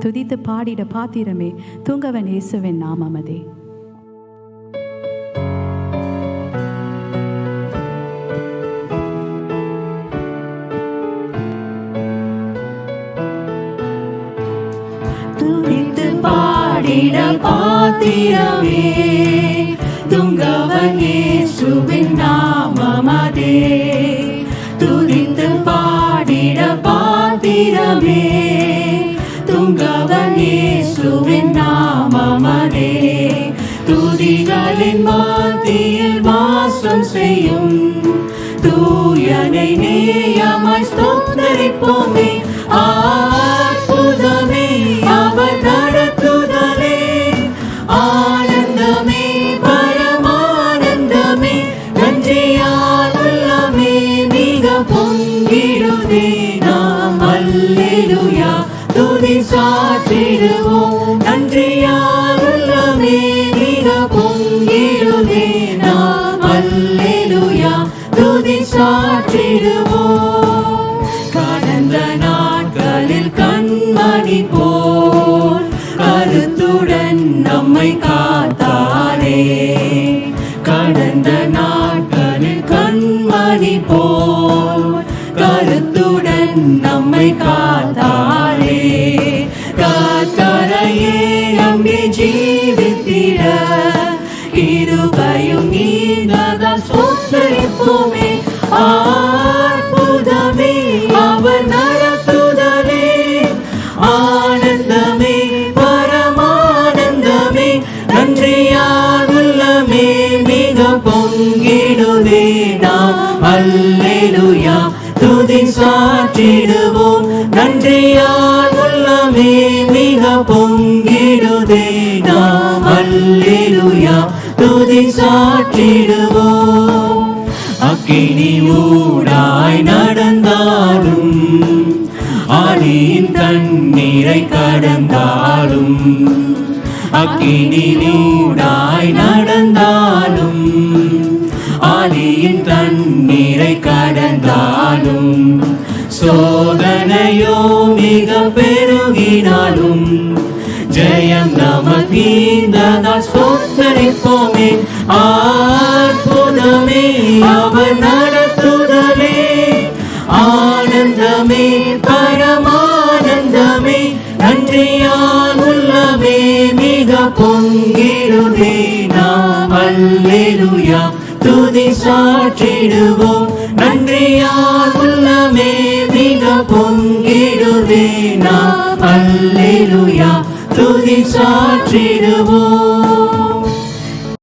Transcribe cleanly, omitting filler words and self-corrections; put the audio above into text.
துதித்து பாடிட பாத்திரமே தூங்கவன் இயேசுவின் நாமமதே. துதித்து பாடிட பாத்திரமே தூங்கவன் இயேசுவின் நாமமதே. துதித்து பாடிட பாத்திரமே தூங்கவன் இயேசுவின் நாமமதே. துதிகளின் மத்தியில் வாசம் செய்யும் தூயனை நேயமாய் ஸ்தோத்திரிப்போமே. அற்புதமே அவர் நடத்துதலே, ஆனந்தமே பரமானந்தமே, நன்றியால் உள்ளமே மிக பொங்கிடுதே. நாம் அல்லேலூயா துதி சாற்றிடுவோம், நன்றியால் உள்ளமே மிக பொங்கிடுதே. நாம் அல்லேலூயா துதி சாற்றிடுவோம். கடந்த நாட்களில் கண்மணி போல் கருத்துடன் நம்மை காத்தாரே. கடந்த நாட்களில் கண்மணி போல் கருத்துடன் நம்மை காத்தாரே. காத்தரையே நம்பி ஜீவித்திட இருபையும் நீந்ததால் ஸ்தோத்திரிப்போமே. அற்புதமே அவர் நடத்துதலே, ஆனந்தமே பரமானந்தமே, நன்றியால் உள்ளமே மிக பொங்கிடுதே. நாம் அல்லேலூயா துதி சாற்றிடுவோம், நன்றியால் உள்ளமே மிக பொங்கிடுதே. நாம் அல்லேலூயா துதி சாற்றிடுவோம். அக்கினி ஊடாய் நடந்தாலும், ஆழியின் தண்ணீரை கடந்தாலும், அக்கினி ஊடாய் நடந்தாலும், ஆழியின் தண்ணீரை கடந்தாலும், சோதனையோ மிக பெருகினாலும், ஜெயம் நமக்கீந்ததால் ஸ்தோத்திரிப்போமே. அற்புதமே அவர் நடத்துதலே, ஆனந்தமே பரமானந்தமே, நன்றியால் உள்ளமே மிக பொங்கிடுதே. நாம் அல்லேலூயா துதி சாற்றிடுவோம், நன்றியால் உள்ளமே மிக பொங்கிடுதே. நாம் அல்லேலூயா துதி சாற்றிடுவோம்.